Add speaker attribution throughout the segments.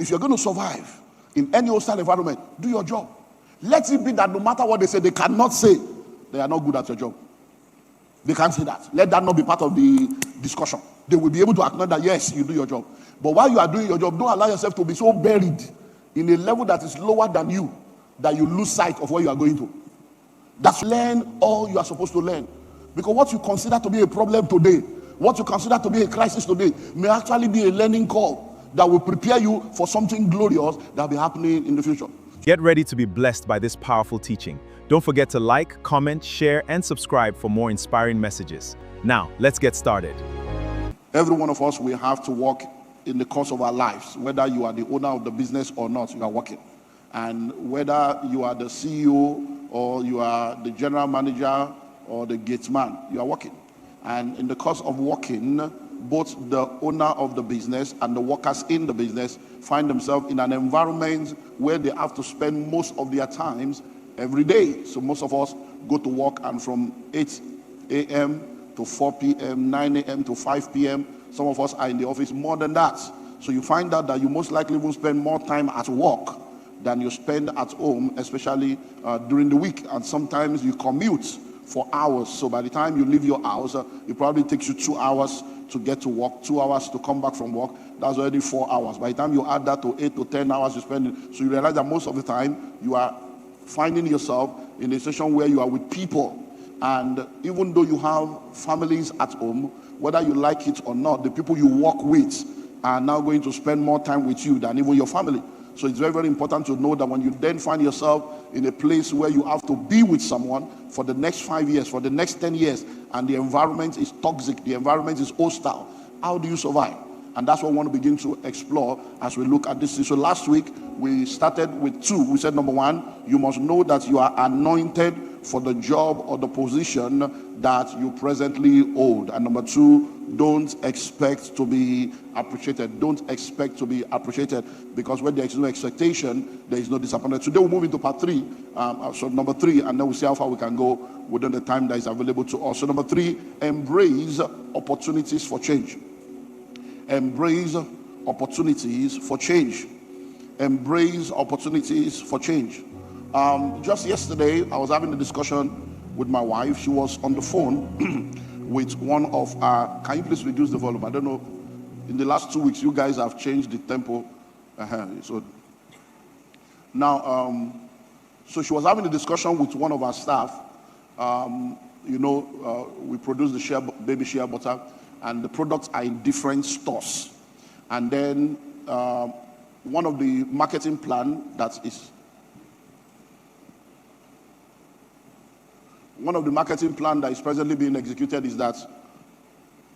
Speaker 1: If you're going to survive in any hostile environment, do your job. Let it be that no matter what they say, they cannot say they are not good at your job. They can't say that. Let that not be part of the discussion. They will be able to acknowledge that, yes, you do your job. But while you are doing your job, don't allow yourself to be so buried in a level that is lower than you, that you lose sight of where you are going to. That's learn all you are supposed to learn. Because what you consider to be a problem today, what you consider to be a crisis today, may actually be a learning curve that will prepare you for something glorious that will be happening in the future.
Speaker 2: Get ready to be blessed by this powerful teaching. Don't forget to like, comment, share, and subscribe for more inspiring messages. Now, let's get started.
Speaker 1: Every one of us will have to work in the course of our lives. Whether you are the owner of the business or not, you are working. And whether you are the CEO or you are the general manager or the gatesman, you are working. And in the course of working, both the owner of the business and the workers in the business find themselves in an environment where they have to spend most of their times every day. So most of us go to work, and from 8 a.m. to 4 p.m., 9 a.m. to 5 p.m., some of us are in the office more than that. So you find out that you most likely will spend more time at work than you spend at home, especially during the week. And sometimes you commute for hours. So by the time you leave your house, it probably takes you 2 hours to get to work, 2 hours to come back from work. That's already 4 hours. By the time you add that to 8 to 10 hours you spend, so you realize that most of the time you are finding yourself in a situation where you are with people. And even though you have families at home, whether you like it or not, the people you work with are now going to spend more time with you than even your family. So it's very, very important to know that when you then find yourself in a place where you have to be with someone for the next 5 years, for the next 10 years, and the environment is toxic, the environment is hostile, how do you survive? And that's what we want to begin to explore as we look at this. So last week, we started with 2. We said, number 1, you must know that you are anointed for the job or the position that you presently hold. And number 2, don't expect to be appreciated. Don't expect to be appreciated, because when there is no expectation, there is no disappointment. Today we'll move into part 3, so number 3, and then we'll see how far we can go within the time that is available to us. So number 3, embrace opportunities for change. Embrace opportunities for change. Embrace opportunities for change. Just yesterday, I was having a discussion with my wife. She was on the phone with one of our... Can you please reduce the volume? I don't know. In the last 2 weeks, you guys have changed the tempo. So now, so she was having a discussion with one of our staff. We produce the baby shea butter, and the products are in different stores. And then one of the marketing plan that is presently being executed is that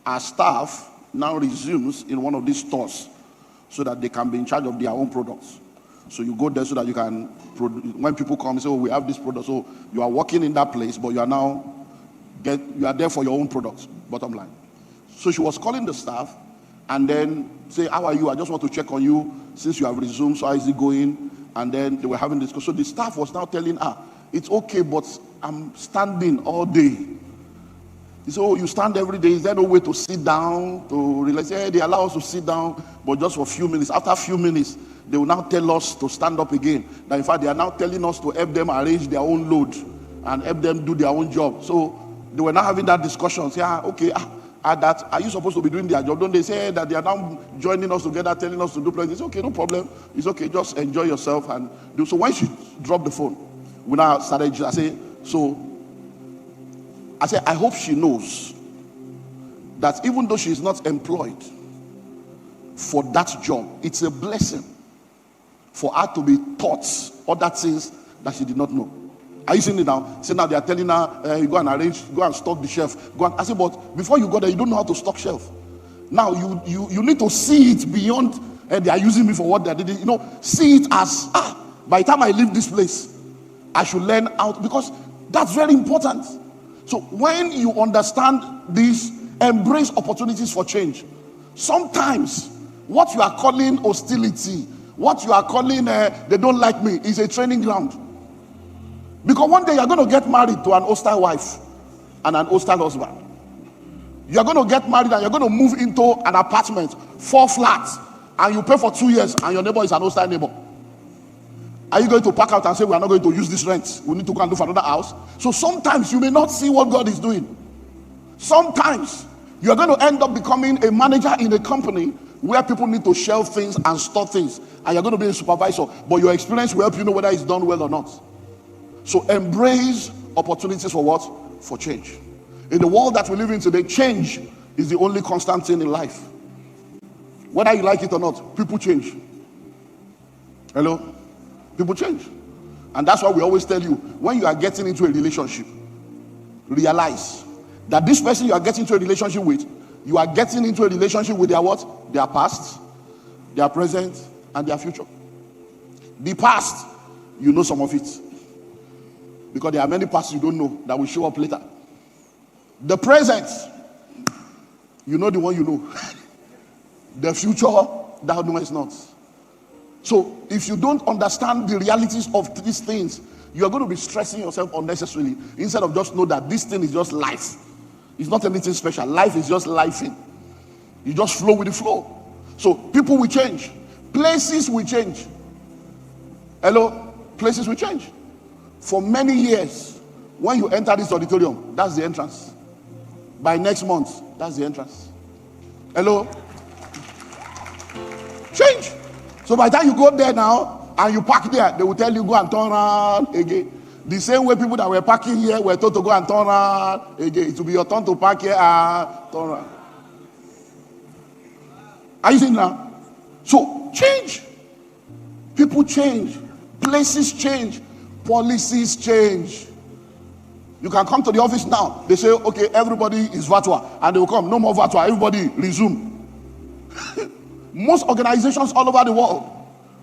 Speaker 1: our staff now resumes in one of these stores so that they can be in charge of their own products. So you go there so that you can, when people come and say, oh, we have this product. So you are working in that place, but you are there for your own products, bottom line. So she was calling the staff and then say, how are you? I just want to check on you since you have resumed. So how is it going? And then they were having this. So the staff was now telling her, it's okay, but I'm standing all day. He said, oh, you stand every day. Is there no way to sit down, to relax? Hey, they allow us to sit down, but just for a few minutes. After a few minutes, they will now tell us to stand up again. That in fact, they are now telling us to help them arrange their own load and help them do their own job. So they were now having that discussion. Say, okay, are you supposed to be doing their job? Don't they say that they are now joining us together, telling us to do places? It's okay, no problem. It's okay, just enjoy yourself and do. So when she dropped the phone, we now started. I said, I hope she knows that even though she is not employed for that job, it's a blessing for her to be taught other things that she did not know. Are you seeing it now? See, now they are telling her, you go and arrange, go and stock the shelf. Go and, I said, but before you go there, you don't know how to stock shelf. Now you need to see it beyond, and they are using me for what they are doing. See it as, by the time I leave this place, I should learn out, because that's very important. So when you understand this, embrace opportunities for change. Sometimes what you are calling hostility, what you are calling they don't like me, is a training ground. Because one day you're going to get married to an hostile wife and an hostile husband. You're going to get married and you're going to move into an apartment, 4 flats, and you pay for 2 years, and your neighbor is an hostile neighbor. Are you going to pack out and say, we are not going to use this rent, we need to go and look for another house? So sometimes you may not see what God is doing. Sometimes you are going to end up becoming a manager in a company where people need to shelve things and store things, and you're going to be a supervisor, but your experience will help you know whether it's done well or not. So embrace opportunities for what? For change. In the world that we live in today, change is the only constant thing in life. Whether you like it or not, people change. Hello? People change. And that's why we always tell you, when you are getting into a relationship, realize that this person you are getting into a relationship with, you are getting into a relationship with their what? Their past, their present, and their future. The past, you know some of it, because there are many pasts you don't know that will show up later. The present, you know the one you know. The future, thou knowest not. So if you don't understand the realities of these things, you are going to be stressing yourself unnecessarily, instead of just know that this thing is just life. It's not anything special. Life is just lifing. You just flow with the flow. So people will change. Places will change. Hello? Places will change. For many years, when you enter this auditorium, that's the entrance. By next month, that's the entrance. Hello? Change. So by the time you go there now and you park there, they will tell you go and turn around again. The same way people that were parking here were told to go and turn around again. It will be your turn to park here and turn around. Are you seeing now? So change. People change. Places change. Policies change. You can come to the office now. They say, okay, everybody is virtual. And they will come, no more virtual. Everybody resume. Most organizations all over the world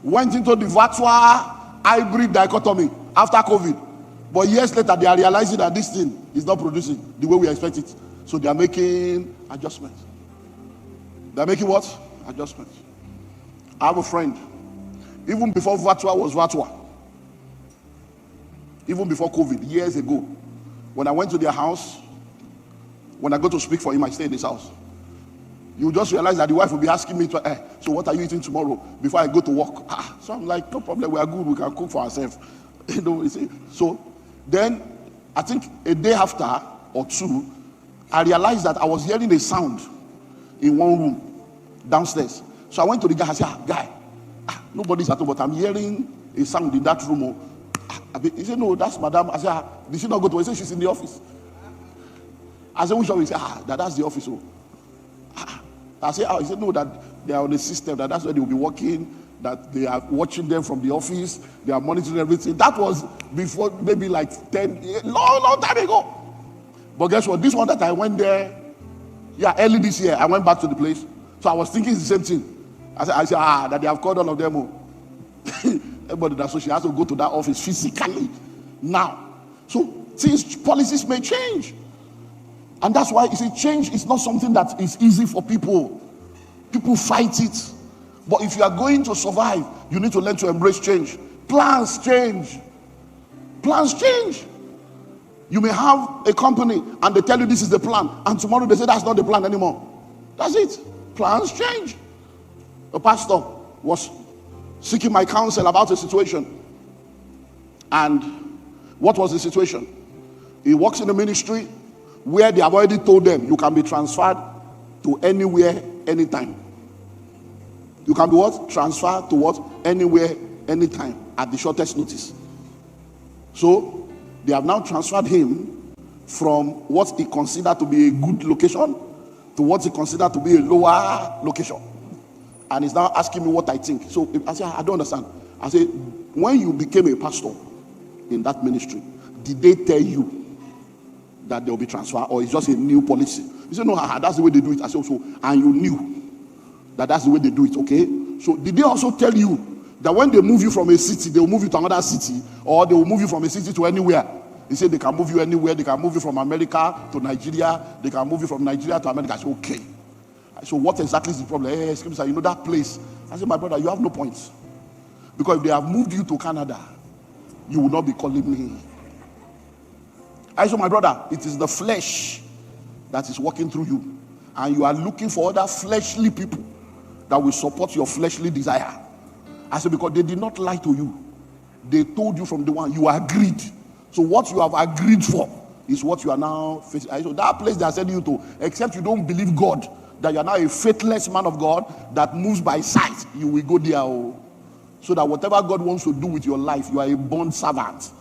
Speaker 1: went into the virtual hybrid dichotomy after COVID. But years later, they are realizing that this thing is not producing the way we expect it. So they are making adjustments. They are making what? Adjustments. I have a friend. Even before virtual was virtual, even before COVID, years ago, when I went to their house, when I go to speak for him, I stay in his house. You just realize that the wife will be asking me, so what are you eating tomorrow before I go to work? So I'm like, no problem, we are good, we can cook for ourselves. You know, you see? So then, I think a day after or two, I realized that I was hearing a sound in one room downstairs. So I went to the guy and said, guy, nobody's at home, but I'm hearing a sound in that room. He said, no, that's madam. I said, did she not go to work? He said, she's in the office. I said, which office? He said, that's the office. I said, he said, no, that they are on the system, that's where they will be working, that they are watching them from the office, they are monitoring everything. That was before, maybe like 10 years, long time ago. But guess what? This one that I went there, early this year, I went back to the place. So I was thinking it's the same thing. I said, that they have called all of them. Everybody that's so she has to go to that office physically now. So things, policies may change. And that's why you see, change is not something that is easy for people. People fight it. But if you are going to survive, you need to learn to embrace change. Plans change. Plans change. You may have a company and they tell you this is the plan, and tomorrow they say that's not the plan anymore. That's it. Plans change. A pastor was seeking my counsel about a situation. And what was the situation? He works in a ministry where they have already told them you can be transferred to anywhere, anytime. You can be what? Transferred to what? Anywhere, anytime, at the shortest notice. So they have now transferred him from what he considered to be a good location to what he considered to be a lower location. And he's now asking me what I think. So I said, I don't understand. I said, when you became a pastor in that ministry, did they tell you that there will be transfer, or it's just a new policy? He said, no, that's the way they do it. I said, so, and you knew that that's the way they do it, okay? So did they also tell you that when they move you from a city, they will move you to another city, or they will move you from a city to anywhere? He said they can move you anywhere. They can move you from America to Nigeria. They can move you from Nigeria to America. I said, okay. So what exactly is the problem? Hey, excuse me, you know that place? I said, my brother, you have no points. Because if they have moved you to Canada, you will not be calling me. I said, my brother, it is the flesh that is working through you. And you are looking for other fleshly people that will support your fleshly desire. I said, because they did not lie to you. They told you from the one, you agreed. So what you have agreed for is what you are now facing. So that place they are sending you to, except you don't believe God, that you are now a faithless man of God that moves by sight, you will go there. Oh. So that whatever God wants to do with your life, you are a bond servant.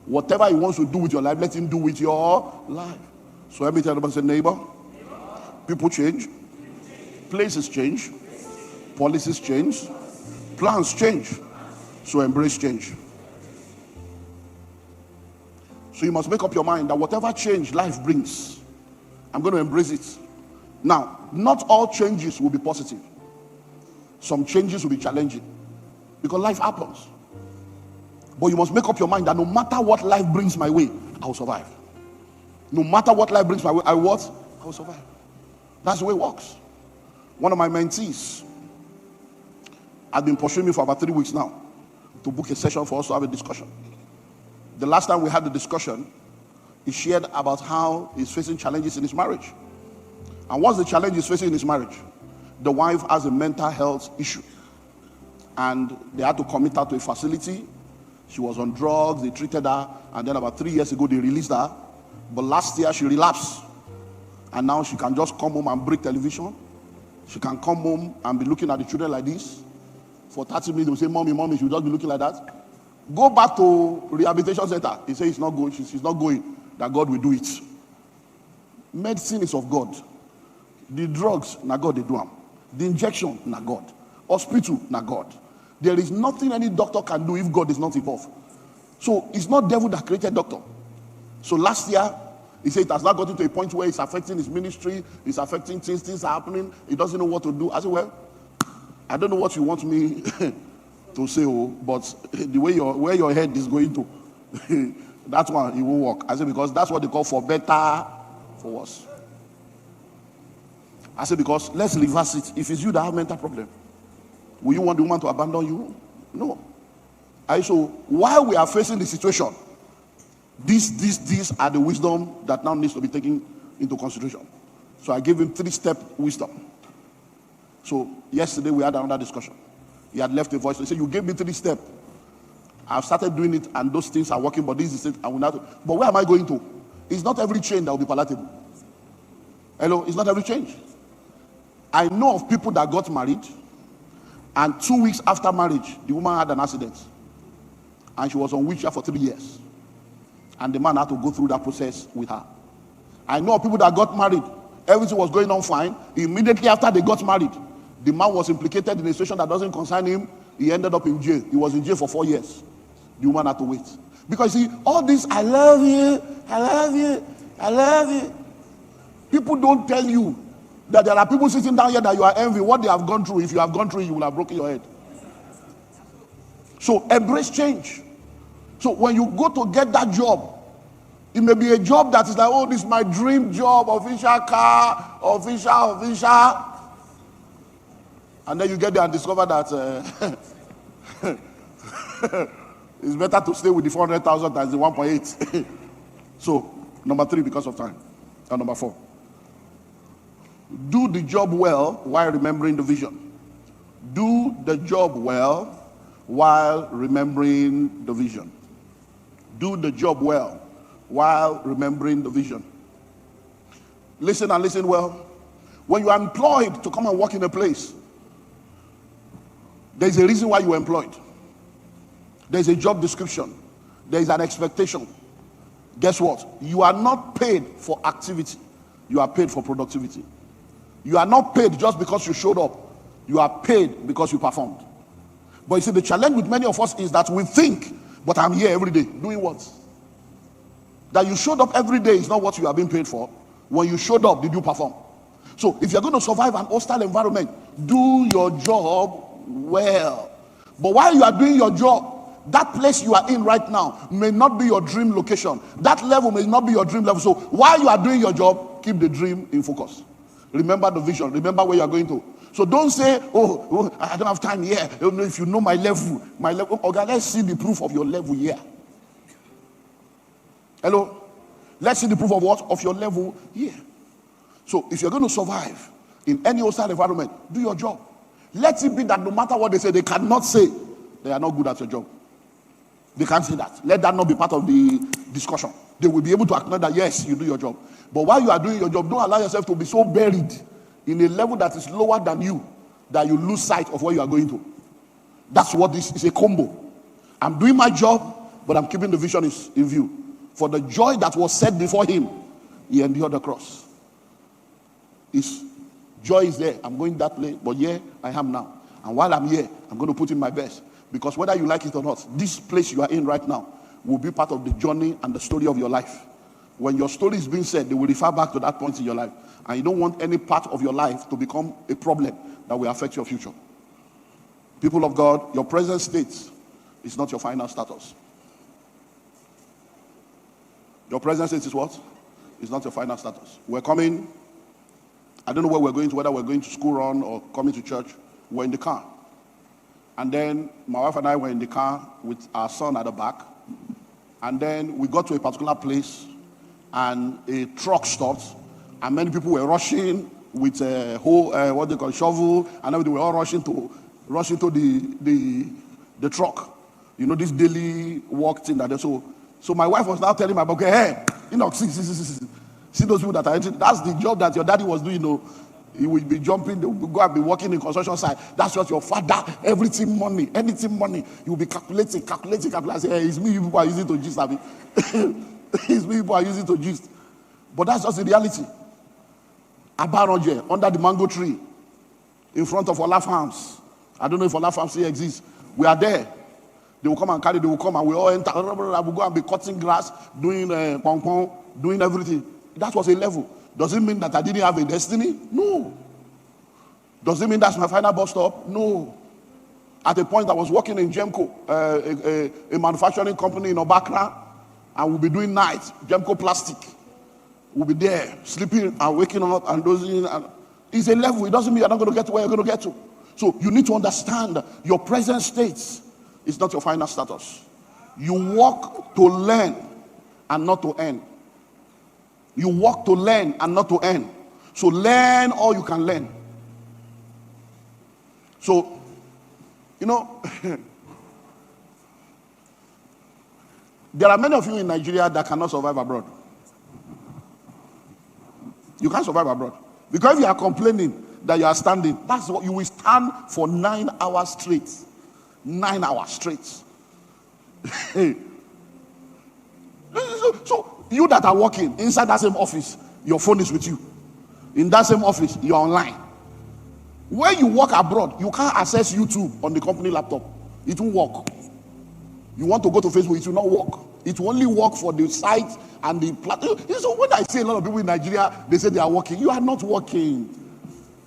Speaker 1: Whatever he wants to do with your life, let him do with your life. So let me tell you, say, neighbor, people change, places change, policies change, plans change. So embrace change. So you must make up your mind that whatever change life brings, I'm going to embrace it. Now, not all changes will be positive. Some changes will be challenging because life happens. But you must make up your mind that no matter what life brings my way, I will survive. No matter what life brings my way, I will survive. That's the way it works. One of my mentees has been pursuing me for about 3 weeks now to book a session for us to have a discussion. The last time we had the discussion, he shared about how he's facing challenges in his marriage. And what's the challenge he's facing in his marriage? The wife has a mental health issue. And they had to commit her to a facility. She was on drugs, they treated her, and then about 3 years ago they released her. But last year she relapsed. And now she can just come home and break television. She can come home and be looking at the children like this. For 30 minutes, they'll say, Mommy, she'll just be looking like that. Go back to rehabilitation center. He says he's not going, she's not going, that God will do it. Medicine is of God. The drugs, na God they do them. The injection, na God. Hospital, na God. There is nothing any doctor can do if God is not involved. So it's not devil that created doctor. So last year, he said it has not gotten to a point where it's affecting his ministry, it's affecting things are happening, he doesn't know what to do. I said, well, I don't know what you want me to say, but the way where your head is going to, that one, it won't work. I said, because that's what they call for better, for worse. I said, because let's reverse it. If it's you that have mental problem, will you want the woman to abandon you? No. So while we are facing the situation, these are the wisdom that now needs to be taken into consideration. So I gave him 3-step wisdom. So yesterday we had another discussion. He had left a voice. He said, you gave me 3 steps. I've started doing it and those things are working, but this is it. I will not. But where am I going to? It's not every change that will be palatable. Hello? It's not every change. I know of people that got married and 2 weeks after marriage, the woman had an accident. And she was on wheelchair for 3 years. And the man had to go through that process with her. I know of people that got married. Everything was going on fine. Immediately after they got married, the man was implicated in a situation that doesn't concern him. He ended up in jail. He was in jail for 4 years. The woman had to wait. Because see, all this, I love you, I love you, I love you. People don't tell you that there are people sitting down here that you are envy what they have gone through. If you have gone through it, you will have broken your head. So embrace change. So when you go to get that job, it may be a job that is like, oh, this is my dream job, official car, official. And then you get there and discover that it's better to stay with the 400,000 than the 1.8. So, number 3, because of time. And number 4. Do the job well while remembering the vision. Do the job well while remembering the vision. Do the job well while remembering the vision. Listen and listen well. When you are employed to come and work in a place, there's a reason why you are employed. There's a job description. There's an expectation. Guess what? You are not paid for activity. You are paid for productivity. You are not paid just because you showed up. You are paid because you performed. But you see, the challenge with many of us is that we think, but I'm here every day. Doing what? That you showed up every day is not what you are being paid for. When you showed up, did you perform? So if you're going to survive an hostile environment, do your job well. But while you are doing your job, that place you are in right now may not be your dream location. That level may not be your dream level. So while you are doing your job, keep the dream in focus. Remember the vision. Remember where you are going to. So don't say, oh, I don't have time here. If you know my level. Okay, let's see the proof of your level here. Hello? Let's see the proof of what? Of your level here. So if you're going to survive in any hostile environment, do your job. Let it be that no matter what they say, they cannot say they are not good at your job. They can't say that. Let that not be part of the discussion. They will be able to acknowledge that, yes, you do your job. But while you are doing your job, don't allow yourself to be so buried in a level that is lower than you, that you lose sight of where you are going to. That's what this is, a combo. I'm doing my job, but I'm keeping the vision in view. For the joy that was set before him, he endured the cross. His joy is there. I'm going that way, but here I am now. And while I'm here, I'm going to put in my best. Because whether you like it or not, this place you are in right now will be part of the journey and the story of your life. When your story is being said, they will refer back to that point in your life. And you don't want any part of your life to become a problem that will affect your future. People of God, your present state is not your final status. Your present state is what? It's not your final status. We're coming, I don't know where we're going to, whether we're going to school run or coming to church. We're in the car. And then my wife and I were in the car with our son at the back. And then we got to a particular place and a truck stopped. And many people were rushing with a whole, what they call shovel. And everything, we were all rushing to the truck. You know, this daily work thing that they so my wife was now telling my boy, okay, hey, you know, see those people that are entering. That's the job that your daddy was doing, you know. He will be jumping, they will go and be working in construction site. That's what your father, everything money, anything money. You will be calculating. Say, hey, it's me people are using to gist. It's me people are using to gist. But that's just the reality. Abaroje, under the mango tree, in front of Ola Farms. I don't know if Ola Farms still exists. We are there. They will come and carry, they will come and we all enter. We will go and be cutting grass, doing pong, doing everything. That was a level. Does it mean that I didn't have a destiny? No. Does it mean that's my final bus stop? No. At a point, I was working in Gemco, a manufacturing company in Obakra, and we'll be doing nights, Gemco Plastic. We'll be there, sleeping and waking up and dozing. And it's a level. It doesn't mean you're not going to get to where you're going to get to. So you need to understand your present state is not your final status. You walk to learn and not to earn. You walk to learn and not to earn. So learn all you can learn. So, you know, there are many of you in Nigeria that cannot survive abroad. You can't survive abroad. Because if you are complaining that you are standing, that's what you will stand for 9 hours straight. 9 hours straight. So you that are working inside that same office, your phone is with you. In that same office, you're online. When you work abroad, you can't access YouTube on the company laptop. It won't work. You want to go to Facebook, it will not work. It will only work for the site and the platform. So when I say a lot of people in Nigeria, they say they are working. You are not working.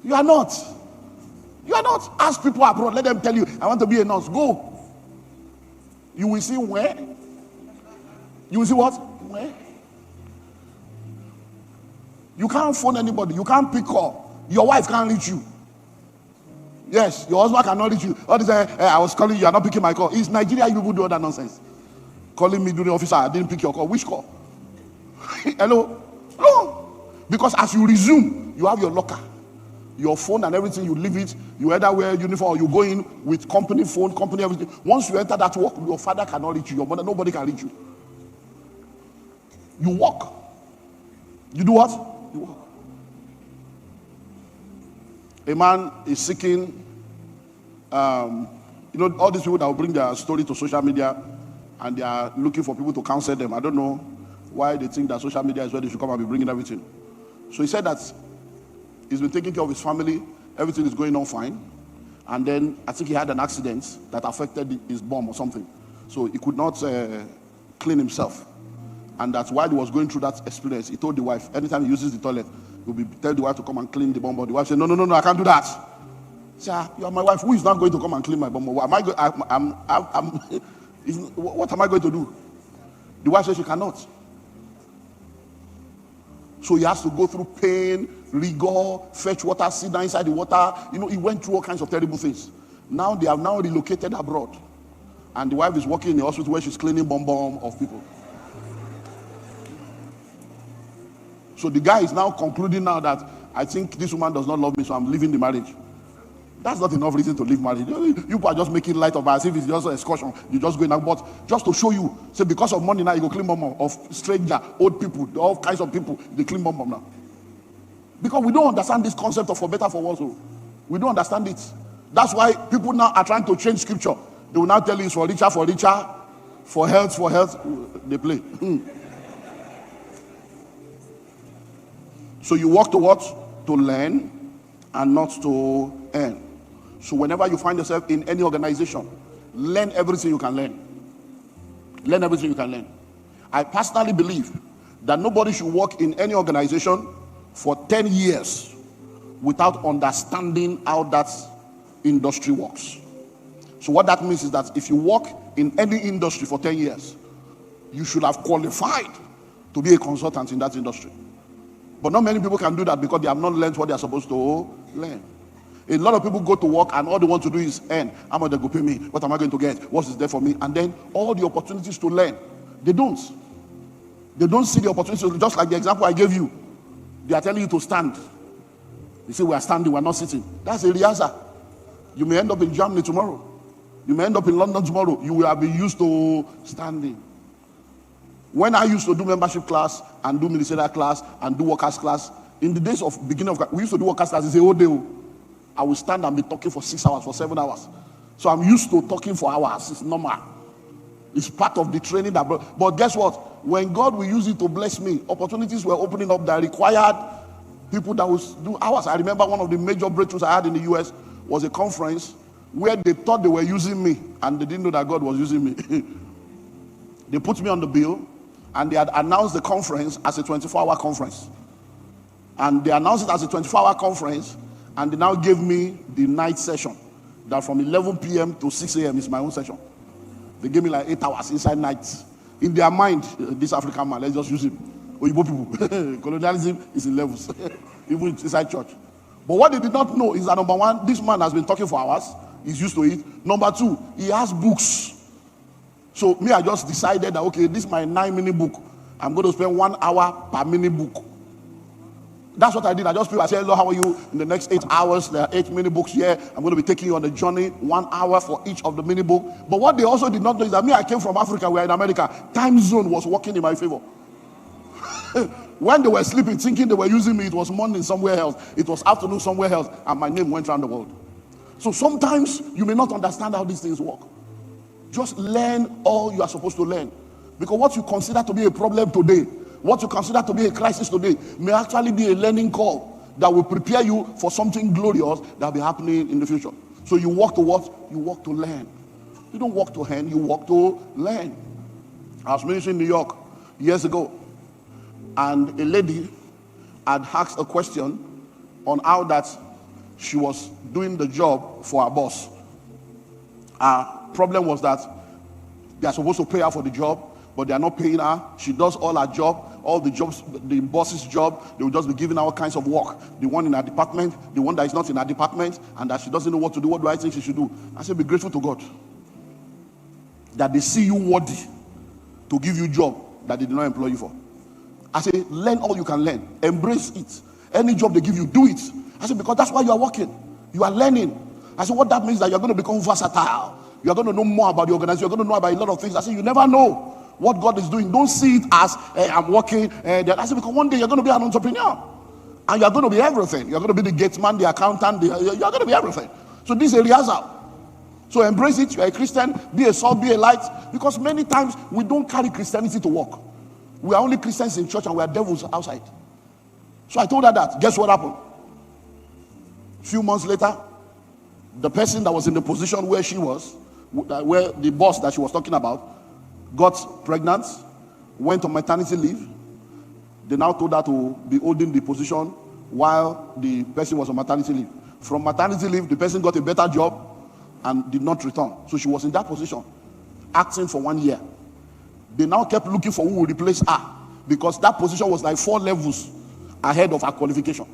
Speaker 1: You are not. You are not. Ask people abroad. Let them tell you, I want to be a nurse. Go. You will see where. You will see what? Where? You can't phone anybody. You can't pick up. Your wife can't reach you. Yes, your husband cannot reach you. All this, I was calling you, are not picking my call. It's Nigeria, you people do all that nonsense. Calling me during the office, I didn't pick your call. Which call? Hello? No. Because as you resume, you have your locker. Your phone and everything, you leave it. You either wear uniform or you go in with company phone, company everything. Once you enter that work, your father cannot reach you. Your mother, nobody can reach you. You walk. You do what? You walk. A man is seeking, you know, all these people that will bring their story to social media and they are looking for people to counsel them. I don't know why they think that social media is where they should come and be bringing everything. So he said that he's been taking care of his family. Everything is going on fine. And then I think he had an accident that affected his bum or something. So he could not clean himself. And that's why he was going through that experience. He told the wife, anytime he uses the toilet, he'll be tell the wife to come and clean the bum. But the wife said, no, I can't do that. He said, you are my wife. Who is not going to come and clean my bum? What am I going to do? The wife said she cannot. So he has to go through pain, rigor, fetch water, sit down inside the water. You know, he went through all kinds of terrible things. Now they have now relocated abroad. And the wife is working in the hospital where she's cleaning bum of people. So the guy is now concluding now that I think this woman does not love me, so I'm leaving the marriage. That's not enough reason to leave marriage. You people are just making light of it as if it's just an excursion. You just going out, but just to show you. Say because of money now you go clean mom of stranger, old people, all kinds of people. They clean mom now. Because we don't understand this concept of for better for worse. We don't understand it. That's why people now are trying to change scripture. They will now tell you it's for richer, for health. They play. So you work to what? To learn and not to earn. So whenever you find yourself in any organization, learn everything you can learn. Learn everything you can learn. I personally believe that nobody should work in any organization for 10 years without understanding how that industry works. So what that means is that if you work in any industry for 10 years, you should have qualified to be a consultant in that industry. But not many people can do that because they have not learned what they are supposed to learn. A lot of people go to work and all they want to do is earn. How much they go pay me? What am I going to get? What is there for me? And then all the opportunities to learn, they don't. They don't see the opportunities. Just like the example I gave you. They are telling you to stand. They say we are standing, we are not sitting. That's a rehearsal. You may end up in Germany tomorrow. You may end up in London tomorrow. You will have been used to standing. When I used to do membership class and do ministerial class and do workers class, in the days of beginning of we used to do workers class, it's a whole day. I will stand and be talking for 6 hours, for 7 hours. So I'm used to talking for hours. It's normal. It's part of the training that but guess what? When God will use it to bless me, opportunities were opening up that required people that will do hours. I remember one of the major breakthroughs I had in the US was a conference where they thought they were using me and they didn't know that God was using me. They put me on the bill and they had announced the conference as a 24-hour conference. And they announced it as a 24-hour conference and they now gave me the night session that from 11 p.m. to 6 a.m. is my own session. They gave me like 8 hours inside nights. In their mind, this African man, let's just use him. Oyibo people. Colonialism is in levels. Even inside church. But what they did not know is that number one, this man has been talking for hours. He's used to it. Number two, he has books. So me, I just decided that, okay, this is my 9-minute book. I'm going to spend 1 hour per minute book. That's what I did. I just feel, I said, Lord, how are you? In the next 8 hours, there are 8 mini books here. I'm going to be taking you on a journey, 1 hour for each of the mini book. But what they also did not know is that me, I came from Africa, we are in America. Time zone was working in my favor. When they were sleeping, thinking they were using me, it was morning somewhere else. It was afternoon somewhere else. And my name went around the world. So sometimes you may not understand how these things work. Just learn all you are supposed to learn. Because what you consider to be a problem today, what you consider to be a crisis today, may actually be a learning call that will prepare you for something glorious that will be happening in the future. So you walk to what? You walk to learn. You don't walk to earn, you walk to learn. I was ministering in New York years ago, and a lady had asked a question on how that she was doing the job for her boss. Her problem was that they are supposed to pay her for the job, but they are not paying her. She does all her job, all the jobs, the boss's job. They will just be giving her all kinds of work. The one in her department, the one that is not in her department, and that she doesn't know what to do. What do I think she should do? I said, be grateful to God that they see you worthy to give you job that they did not employ you for. I say, learn all you can learn. Embrace it. Any job they give you, do it. I said, because that's why you are working. You are learning. I said, what that means is that you're going to become versatile. You're going to know more about the organization. You're going to know about a lot of things. I said, you never know what God is doing. Don't see it as, I'm working. I said, because one day you're going to be an entrepreneur. And you're going to be everything. You're going to be the gate man, the accountant. You're going to be everything. So this is a rehearsal. So embrace it. You're a Christian. Be a salt, be a light. Because many times we don't carry Christianity to work. We are only Christians in church and we are devils outside. So I told her that. Guess what happened? A few months later, the person that was in the position where she was, where the boss that she was talking about, got pregnant, went on maternity leave. They now told her to be holding the position while the person was on maternity leave. From maternity leave, the person got a better job and did not return. So she was in that position, acting for 1 year. They now kept looking for who would replace her because that position was like 4 levels ahead of her qualification.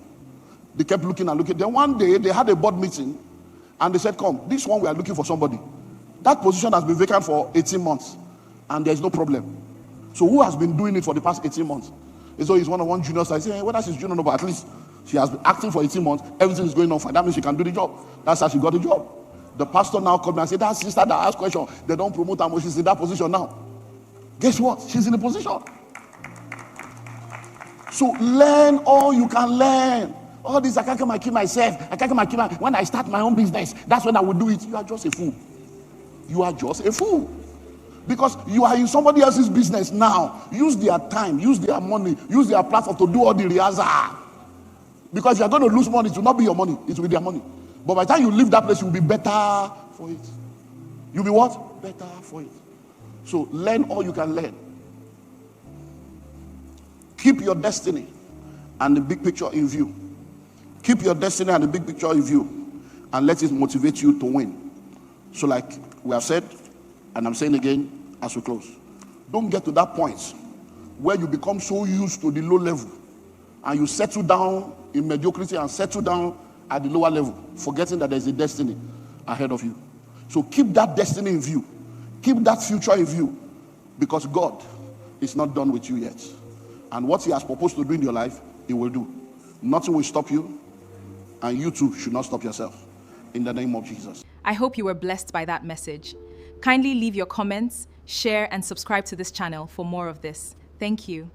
Speaker 1: They kept looking and looking. Then one day, they had a board meeting and they said, come, this one we are looking for somebody. That position has been vacant for 18 months and there's no problem. So who has been doing it for the past 18 months? And so he's one junior. So I say, hey, whether she's junior or not, but at least She has been acting for 18 months. Everything is going on fine. That means she can do the job. That's how she got the job. The pastor now comes and says, that sister that asked question, they don't promote her, but she's in that position now. Guess what? She's in the position. So learn all you can learn. All this, I can't come and kill myself. I can't come and kill myself. When I start my own business, that's when I will do it. You are just a fool. You are just a fool. Because you are in somebody else's business now. Use their time, use their money, use their platform to do all the rehearsal. Because if you are going to lose money, it will not be your money, it will be their money. But by the time you leave that place, you will be better for it. You'll be what? Better for it. So learn all you can learn. Keep your destiny and the big picture in view. Keep your destiny and the big picture in view. And let it motivate you to win. So like we have said, and I'm saying again as we close, don't get to that point where you become so used to the low level and you settle down in mediocrity and settle down at the lower level, forgetting that there's a destiny ahead of you. So keep that destiny in view. Keep that future in view, because God is not done with you yet. And what he has proposed to do in your life, he will do. Nothing will stop you, and you too should not stop yourself. In the name of Jesus.
Speaker 3: I hope you were blessed by that message. Kindly leave your comments, share, and subscribe to this channel for more of this. Thank you.